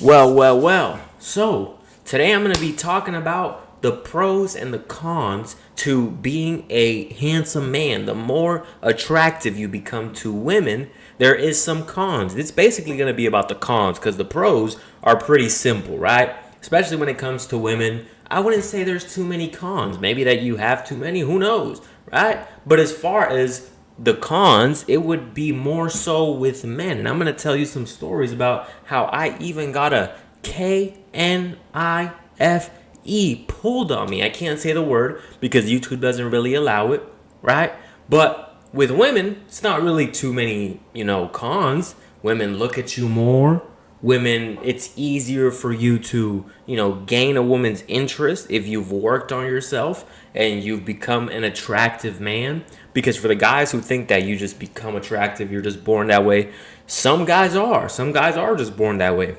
Well. So, today I'm going to be talking about the pros and the cons to being a handsome man. The more attractive you become to women, there is some cons. It's basically going to be about the cons because the pros are pretty simple, right? Especially when it comes to women. I wouldn't say there's too many cons. Maybe that you have too many, who knows, right? But as far as the cons, it would be more so with men. And I'm going to tell you some stories about how I even got a KNIFE pulled on me. I can't say the word because YouTube doesn't really allow it, right? But with women, it's not really too many, cons. Women look at you more. Women, it's easier for you to, gain a woman's interest if you've worked on yourself and you've become an attractive man. Because for the guys who think that you just become attractive, you're just born that way, some guys are. Some guys are just born that way.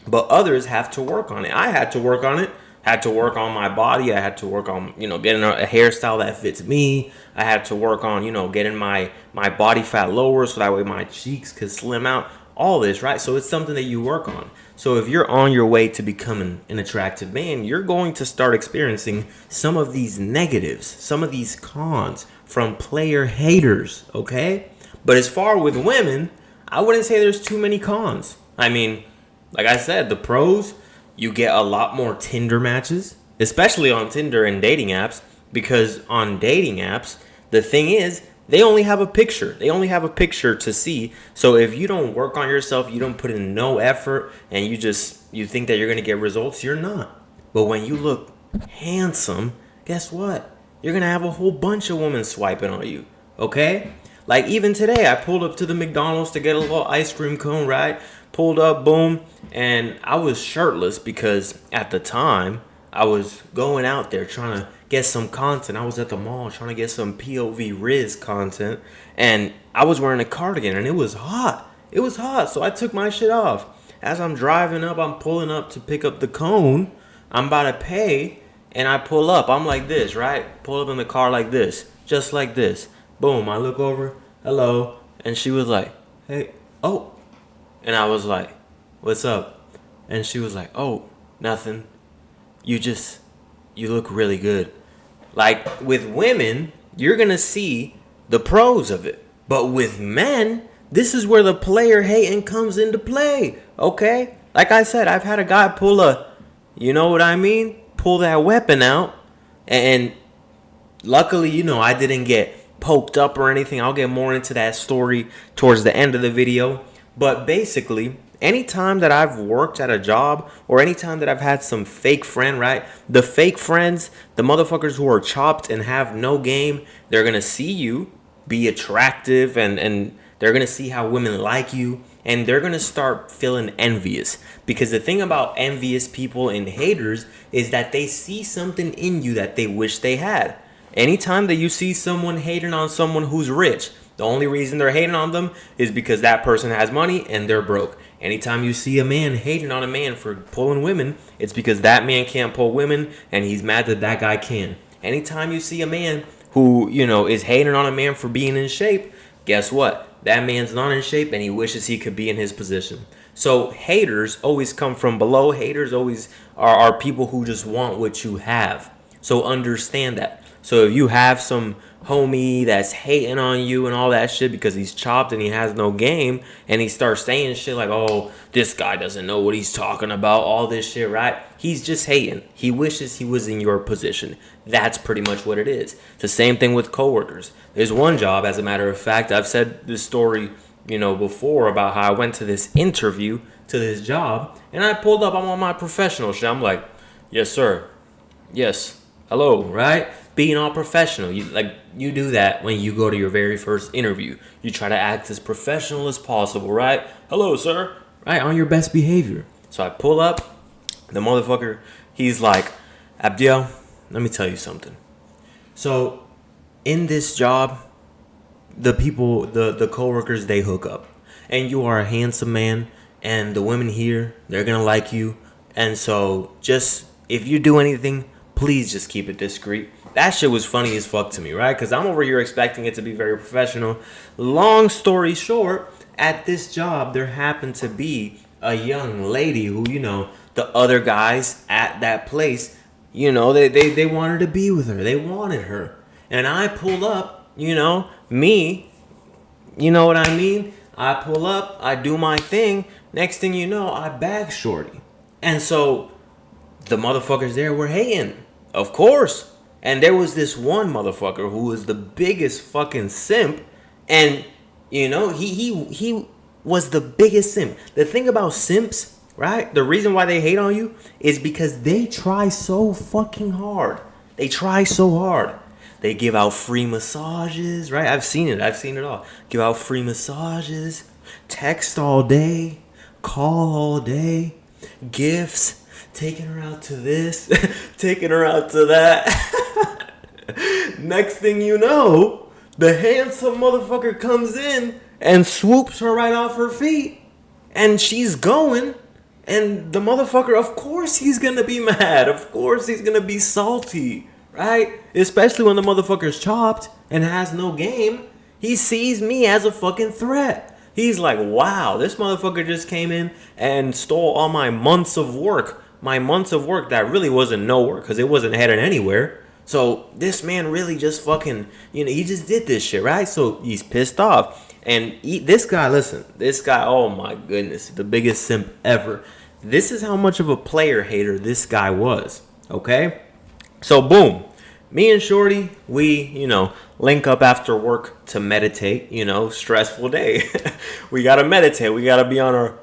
But others have to work on it. I had to work on it. Had to work on my body. I had to work on, getting a hairstyle that fits me. I had to work on, getting my body fat lower so that way my cheeks could slim out. All this, right? So it's something that you work on. So if you're on your way to becoming an attractive man, you're going to start experiencing some of these negatives, some of these cons from player haters, okay? But as far with women, I wouldn't say there's too many cons. I mean, like I said, the pros, you get a lot more Tinder matches, especially on Tinder and dating apps, because on dating apps, the thing is, they only have a picture. They only have a picture to see. So if you don't work on yourself, you don't put in no effort, and you think that you're going to get results, you're not. But when you look handsome, guess what? You're going to have a whole bunch of women swiping on you. Okay? Like even today, I pulled up to the McDonald's to get a little ice cream cone, right? Pulled up, boom, and I was shirtless because at the time I was going out there trying to get some content. I was at the mall trying to get some POV Riz content, and I was wearing a cardigan, and it was hot. It was hot, so I took my shit off. As I'm driving up, I'm pulling up to pick up the cone. I'm about to pay, and I pull up. I'm like this, right? Pull up in the car like this, just like this. Boom, I look over, hello, and she was like, hey, oh. And I was like, what's up? And she was like, oh, nothing. You look really good. Like with women, you're going to see the pros of it. But with men, this is where the player hating comes into play. Okay? Like I said, I've had a guy pull you know what I mean? Pull that weapon out. And luckily, I didn't get poked up or anything. I'll get more into that story towards the end of the video. But basically, anytime that I've worked at a job or anytime that I've had some fake friend, right? The fake friends, the motherfuckers who are chopped and have no game, they're going to see you be attractive and they're going to see how women like you and they're going to start feeling envious. Because the thing about envious people and haters is that they see something in you that they wish they had. Anytime that you see someone hating on someone who's rich, the only reason they're hating on them is because that person has money and they're broke. Anytime you see a man hating on a man for pulling women, it's because that man can't pull women and he's mad that that guy can. Anytime you see a man who, is hating on a man for being in shape, guess what? That man's not in shape and he wishes he could be in his position. So haters always come from below. Haters always are people who just want what you have. So understand that. So if you have some homie that's hating on you and all that shit because he's chopped and he has no game and he starts saying shit like, oh, this guy doesn't know what he's talking about, all this shit, right? He's just hating. He wishes he was in your position. That's pretty much what it is. It's the same thing with coworkers. There's one job, as a matter of fact, I've said this story, before about how I went to this interview to this job and I pulled up, I'm on my professional shit. I'm like, yes, sir. Yes. Hello, right? Being all professional. You do that when you go to your very first interview. You try to act as professional as possible, right? Hello, sir. Right? On your best behavior. So I pull up. The motherfucker, he's like, Abdiel, let me tell you something. So in this job, the people, the coworkers, they hook up. And you are a handsome man. And the women here, they're going to like you. And so just, if you do anything, please just keep it discreet. That shit was funny as fuck to me, right? Because I'm over here expecting it to be very professional. Long story short, at this job, there happened to be a young lady who, the other guys at that place, they wanted to be with her. They wanted her. And I pull up, me, you know what I mean? I pull up, I do my thing. Next thing you know, I bag shorty. And so the motherfuckers there were hating. Of course. And there was this one motherfucker who was the biggest fucking simp. And, he was the biggest simp. The thing about simps, right? The reason why they hate on you is because they try so fucking hard. They try so hard. They give out free massages, right? I've seen it all. Give out free massages, text all day, call all day, gifts, taking her out to this, taking her out to that. Next thing you know, the handsome motherfucker comes in and swoops her right off her feet. And she's going. And the motherfucker, of course he's gonna be mad. Of course he's gonna be salty. Right? Especially when the motherfucker's chopped and has no game. He sees me as a fucking threat. He's like, wow, this motherfucker just came in and stole all my months of work. My months of work that really wasn't no work because it wasn't heading anywhere. So this man really just fucking, he just did this shit, right? So he's pissed off. And this guy, oh my goodness, the biggest simp ever. This is how much of a player hater this guy was, okay? So boom, me and Shorty, we, link up after work to meditate, stressful day. We gotta meditate, we gotta be on our,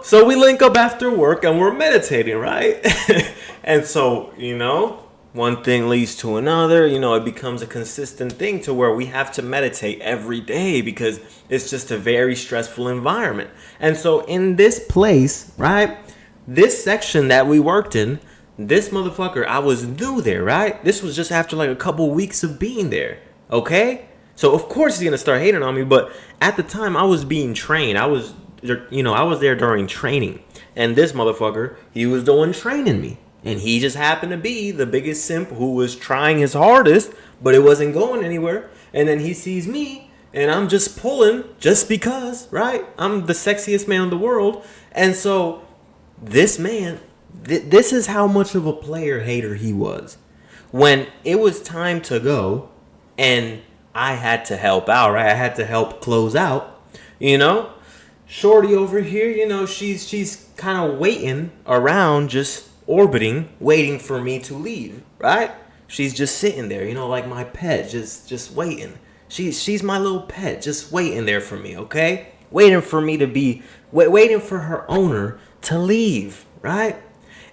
so we link up after work and we're meditating, right? And so, one thing leads to another, it becomes a consistent thing to where we have to meditate every day because it's just a very stressful environment. And so in this place, right, this section that we worked in, this motherfucker, I was new there, right? This was just after like a couple weeks of being there, okay? So of course he's gonna start hating on me, but at the time I was being trained. I was there during training, and this motherfucker, he was the one training me. And he just happened to be the biggest simp who was trying his hardest, but it wasn't going anywhere. And then he sees me, and I'm just pulling just because, right? I'm the sexiest man in the world. And so this man, this is how much of a player hater he was. When it was time to go, and I had to help out, right? I had to help close out, Shorty over here, she's kind of waiting around, just orbiting, waiting for me to leave, right? She's just sitting there, like my pet, just waiting. She's my little pet, just waiting there for me, okay? Waiting for me to be, waiting for her owner to leave, right?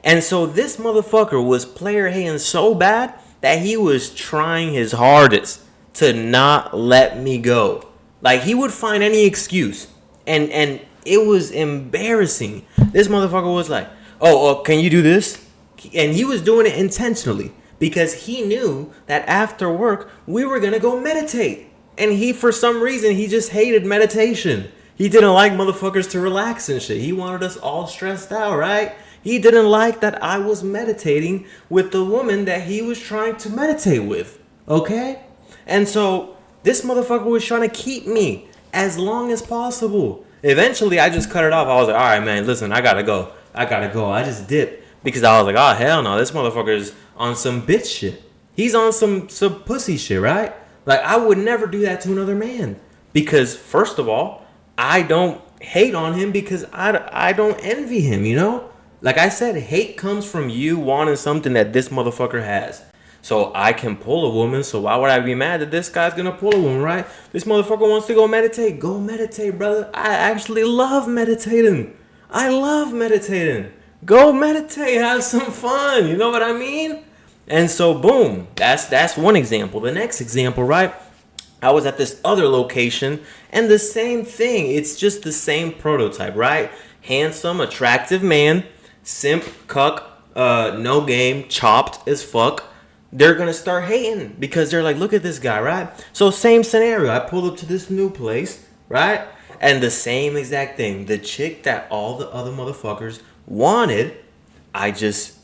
And so this motherfucker was player hating so bad that he was trying his hardest to not let me go. Like, he would find any excuse. And it was embarrassing. This motherfucker was like, oh, can you do this? And he was doing it intentionally because he knew that after work, we were going to go meditate. And he, for some reason, he just hated meditation. He didn't like motherfuckers to relax and shit. He wanted us all stressed out, right? He didn't like that I was meditating with the woman that he was trying to meditate with, okay? And so this motherfucker was trying to keep me as long as possible. Eventually, I just cut it off. I was like, all right, man, listen, I gotta go. I just dipped because I was like, oh, hell no, this motherfucker's on some bitch shit. He's on some pussy shit, right? Like, I would never do that to another man because, first of all, I don't hate on him because I don't envy him, Like I said, hate comes from you wanting something that this motherfucker has. So I can pull a woman, so why would I be mad that this guy's gonna pull a woman, right? This motherfucker wants to go meditate. Go meditate, brother. I actually love meditating. I love meditating. Go meditate, have some fun. You know what I mean? And so, boom, that's one example. The next example, right? I was at this other location, and the same thing. It's just the same prototype, right? Handsome, attractive man, simp, cuck, no game, chopped as fuck. They're going to start hating because they're like, look at this guy, right? So same scenario. I pulled up to this new place, right? And the same exact thing. The chick that all the other motherfuckers wanted,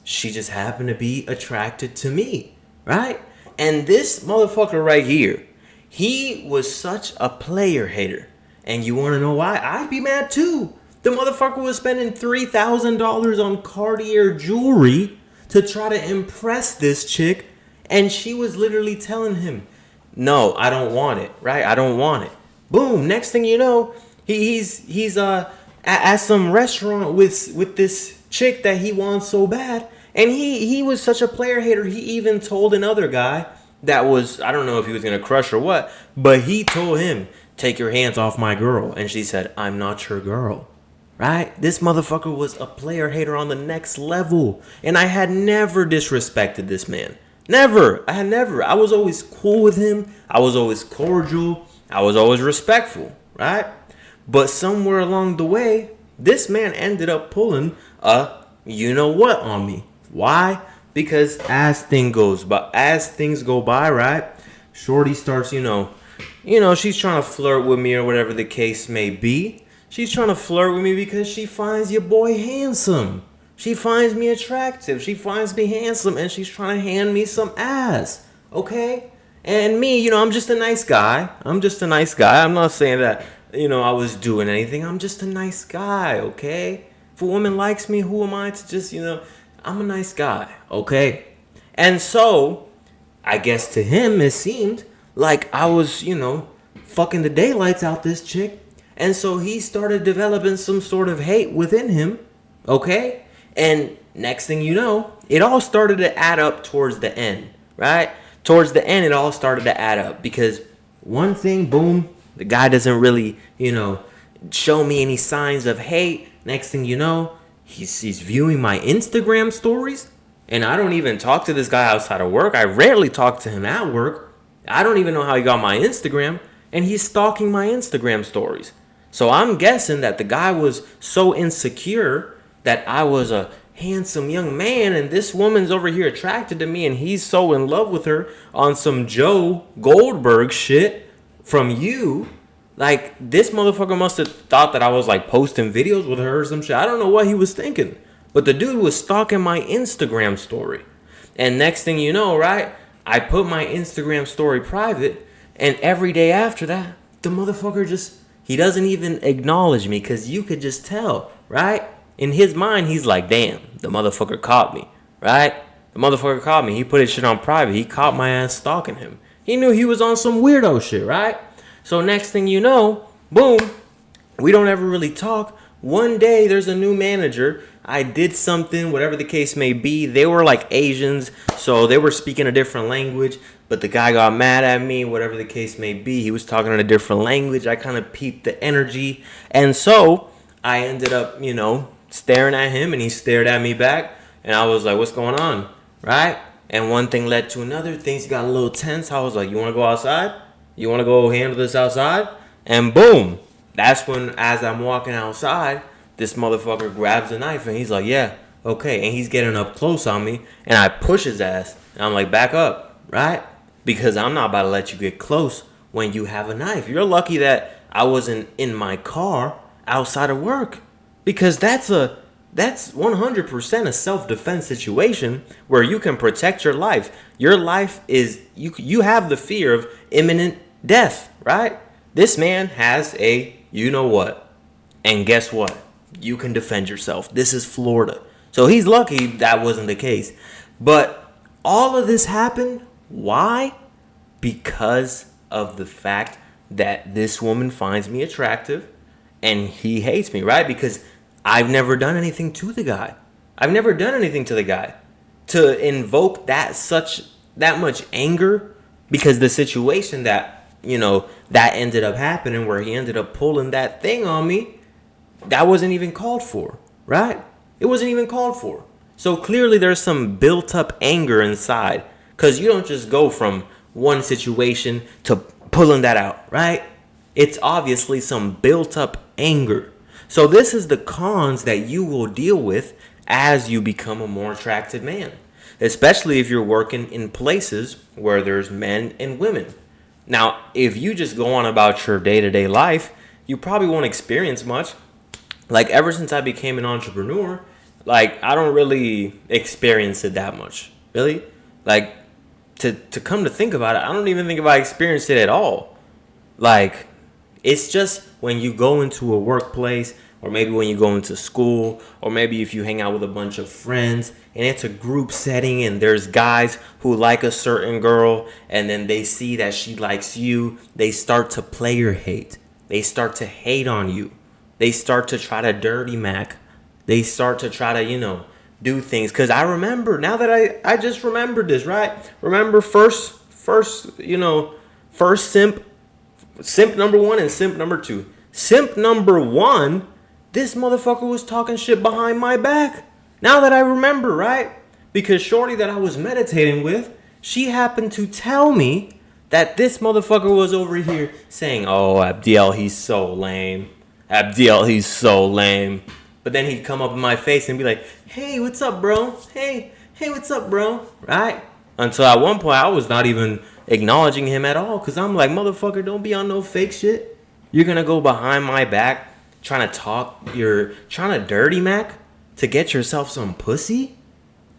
she just happened to be attracted to me, right? And this motherfucker right here, he was such a player hater. And you want to know why? I'd be mad too. The motherfucker was spending $3,000 on Cartier jewelry to try to impress this chick. And she was literally telling him, no, I don't want it, right? I don't want it. Boom. Next thing you know, he's at some restaurant with this chick that he wants so bad. And he was such a player hater. He even told another guy that was, I don't know if he was going to crush or what, but he told him, take your hands off my girl. And she said, I'm not your girl. Right? This motherfucker was a player hater on the next level. And I had never disrespected this man. Never. I had never. I was always cool with him. I was always cordial. I was always respectful. Right? But somewhere along the way, this man ended up pulling a you know what on me. Why? Because as things go by, right? Shorty starts, she's trying to flirt with me or whatever the case may be. She's trying to flirt with me because she finds your boy handsome. She finds me attractive. She finds me handsome, and she's trying to hand me some ass. Okay? And me, I'm just a nice guy. I'm not saying that, I was doing anything. I'm just a nice guy, okay? If a woman likes me, who am I to just, I'm a nice guy, okay? And so, I guess to him, it seemed like I was, fucking the daylights out this chick. And so he started developing some sort of hate within him, okay? And next thing you know, it all started to add up towards the end, right? Towards the end, it all started to add up because one thing, boom, the guy doesn't really, show me any signs of hate. Next thing you know, he's viewing my Instagram stories, and I don't even talk to this guy outside of work. I rarely talk to him at work. I don't even know how he got my Instagram, and he's stalking my Instagram stories. So I'm guessing that the guy was so insecure that I was a handsome young man and this woman's over here attracted to me and he's so in love with her on some Joe Goldberg shit from you. Like, this motherfucker must have thought that I was like posting videos with her or some shit. I don't know what he was thinking. But the dude was stalking my Instagram story. And next thing you know, right, I put my Instagram story private, and every day after that, the motherfucker he doesn't even acknowledge me because you could just tell, right? In his mind, he's like, damn, the motherfucker caught me, right? The motherfucker caught me. He put his shit on private. He caught my ass stalking him. He knew he was on some weirdo shit, right? So next thing you know, boom, we don't ever really talk. One day, there's a new manager. I did something, whatever the case may be. They were like Asians, so they were speaking a different language. But the guy got mad at me, whatever the case may be. He was talking in a different language. I kind of peeped the energy. And so I ended up, staring at him, and he stared at me back. And I was like, what's going on? Right? And one thing led to another. Things got a little tense. I was like, you want to go outside? You want to go handle this outside? And boom. That's when, as I'm walking outside, this motherfucker grabs a knife and he's like, yeah, okay. And he's getting up close on me and I push his ass. And I'm like, back up, right? Because I'm not about to let you get close when you have a knife. You're lucky that I wasn't in my car outside of work. Because that's 100% a self-defense situation where you can protect your life. Your life is, you have the fear of imminent death, right? This man has a you know what. And guess what? You can defend yourself. This is Florida. So he's lucky that wasn't the case. But all of this happened. Why? Because of the fact that this woman finds me attractive and he hates me, right? Because I've never done anything to the guy. To invoke that much anger because the situation that that ended up happening where he ended up pulling that thing on me, that wasn't even called for, right? It wasn't even called for. So clearly there's some built up anger inside because you don't just go from one situation to pulling that out, right? It's obviously some built up anger. So this is the cons that you will deal with as you become a more attractive man, especially if you're working in places where there's men and women. Now, if you just go on about your day-to-day life, you probably won't experience much. Like, ever since I became an entrepreneur, like, I don't really experience it that much. Really? Like, to come to think about it, I don't even think if I experienced it at all. Like, It's just when you go into a workplace, or maybe when you go into school, or maybe if you hang out with a bunch of friends and it's a group setting and there's guys who like a certain girl and then they see that she likes you, they start to player hate. They start to hate on you. They start to try to dirty Mac. They start to try to, do things. Because I remember, now that I just remembered this, right? Remember first, first simp number one and simp number two. Simp number one, this motherfucker was talking shit behind my back. Now that I remember, right? Because shorty that I was meditating with, she happened to tell me that this motherfucker was over here saying, oh, Abdiel, he's so lame. Abdiel, he's so lame. But then he'd come up in my face and be like, hey, what's up, bro? Hey, what's up, bro? Right? Until at one point, I was not even acknowledging him at all. Because I'm like, motherfucker, don't be on no fake shit. You're going to go behind my back trying to talk. You're trying to dirty Mac to get yourself some pussy.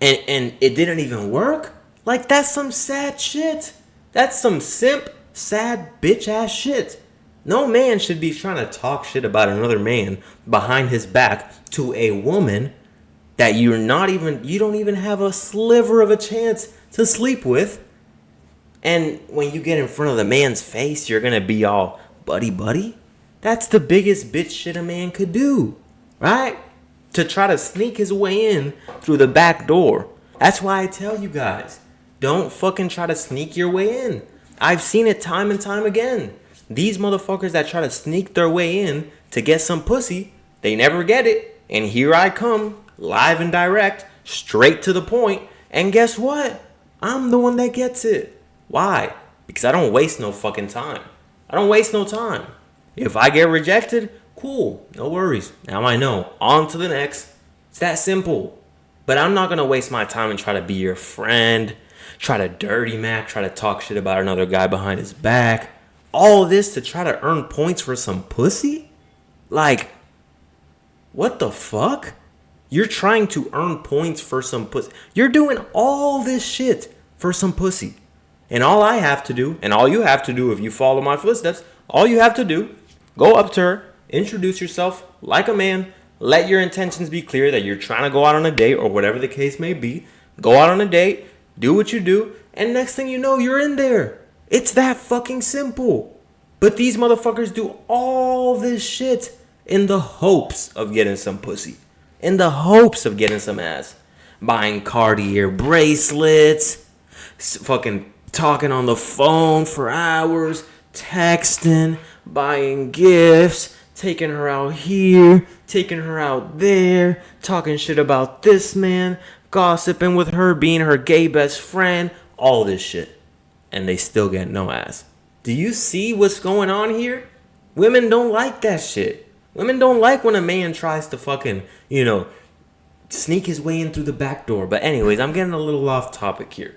And it didn't even work. Like, that's some sad shit. That's some simp, sad, bitch ass shit. No man should be trying to talk shit about another man behind his back to a woman that you don't even have a sliver of a chance to sleep with. And when you get in front of the man's face, you're going to be all buddy. That's the biggest bitch shit a man could do, right? To try to sneak his way in through the back door. That's why I tell you guys, don't fucking try to sneak your way in. I've seen it time and time again. These motherfuckers that try to sneak their way in to get some pussy, they never get it. And here I come, live and direct, straight to the point. And guess what? I'm the one that gets it. Why? Because I don't waste no fucking time. I don't waste no time. If I get rejected, cool, no worries. Now I know. On to the next. It's that simple. But I'm not going to waste my time and try to be your friend, try to dirty Mac, try to talk shit about another guy behind his back. All this to try to earn points for some pussy? Like, what the fuck? You're trying to earn points for some pussy. You're doing all this shit for some pussy. And all I have to do, and all you have to do if you follow my footsteps, all you have to do, go up to her, introduce yourself like a man, let your intentions be clear that you're trying to go out on a date or whatever the case may be. Go out on a date, do what you do, and next thing you know, you're in there. It's that fucking simple. But these motherfuckers do all this shit in the hopes of getting some pussy. In the hopes of getting some ass. Buying Cartier bracelets, fucking talking on the phone for hours, texting, buying gifts, taking her out here, taking her out there, talking shit about this man, gossiping with her, being her gay best friend, all this shit. And they still get no ass. Do you see what's going on here? Women don't like that shit. Women don't like when a man tries to fucking, sneak his way in through the back door. But anyways, I'm getting a little off topic here.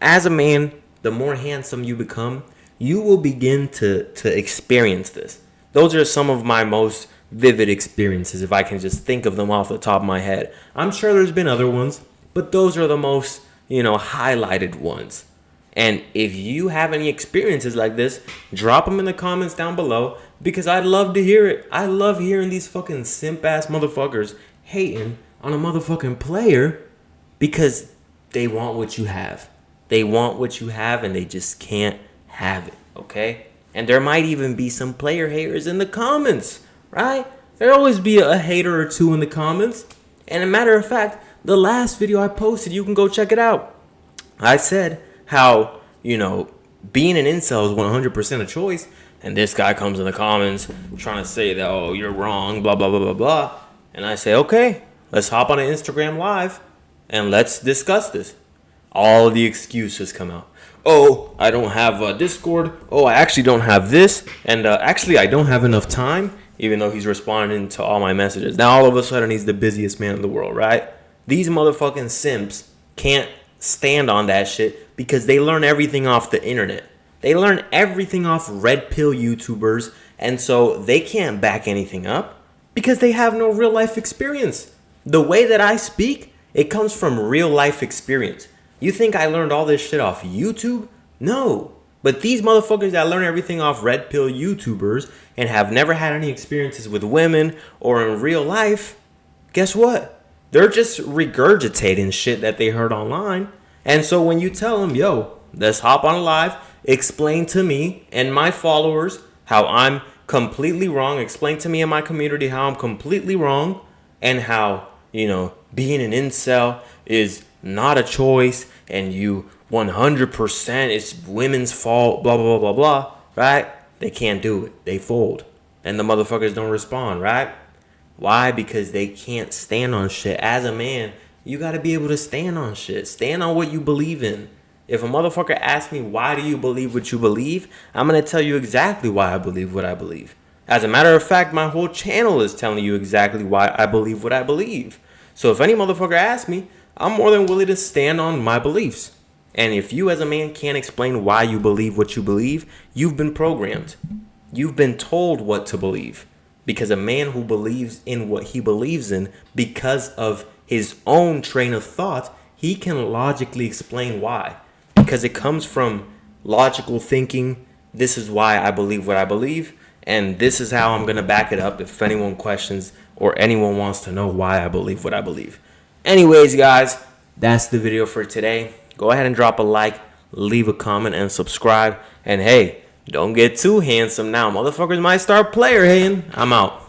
As a man, the more handsome you become, you will begin to experience this. Those are some of my most vivid experiences, if I can just think of them off the top of my head. I'm sure there's been other ones, but those are the most, highlighted ones. And if you have any experiences like this, drop them in the comments down below, because I'd love to hear it. I love hearing these fucking simp-ass motherfuckers hating on a motherfucking player because they want what you have. They want what you have and they just can't have it, okay? And there might even be some player haters in the comments, right? There'll always be a hater or two in the comments. And a matter of fact, the last video I posted, you can go check it out. I said how, being an incel is 100% a choice. And this guy comes in the comments trying to say that, oh, you're wrong, blah, blah, blah, blah, blah. And I say, okay, let's hop on an Instagram live and let's discuss this. All the excuses come out. Oh, I don't have a Discord. Oh, I actually don't have this. And actually, I don't have enough time, even though he's responding to all my messages. Now, all of a sudden, he's the busiest man in the world, right? These motherfucking simps can't stand on that shit because they learn everything off the internet. They learn everything off red pill YouTubers. And so they can't back anything up because they have no real life experience. The way that I speak, it comes from real life experience. You think I learned all this shit off YouTube? No. But these motherfuckers that learn everything off red pill YouTubers and have never had any experiences with women or in real life, guess what? They're just regurgitating shit that they heard online. And so when you tell them, yo, let's hop on a live, explain to me and my followers how I'm completely wrong, explain to me and my community how I'm completely wrong, and how, being an incel is not a choice and you 100% it's women's fault, blah, blah, blah, blah, blah, right? They can't do it. They fold. And the motherfuckers don't respond, right? Why? Because they can't stand on shit. As a man, you got to be able to stand on shit. Stand on what you believe in. If a motherfucker asks me, why do you believe what you believe? I'm going to tell you exactly why I believe what I believe. As a matter of fact, my whole channel is telling you exactly why I believe what I believe. So if any motherfucker asks me, I'm more than willing to stand on my beliefs. And if you as a man can't explain why you believe what you believe, you've been programmed. You've been told what to believe. Because a man who believes in what he believes in because of his own train of thought, he can logically explain why. Because it comes from logical thinking. This is why I believe what I believe. And this is how I'm going to back it up if anyone questions or anyone wants to know why I believe what I believe. Anyways, guys, that's the video for today. Go ahead and drop a like, leave a comment, and subscribe. And hey, don't get too handsome now. Motherfuckers might start player hating. I'm out.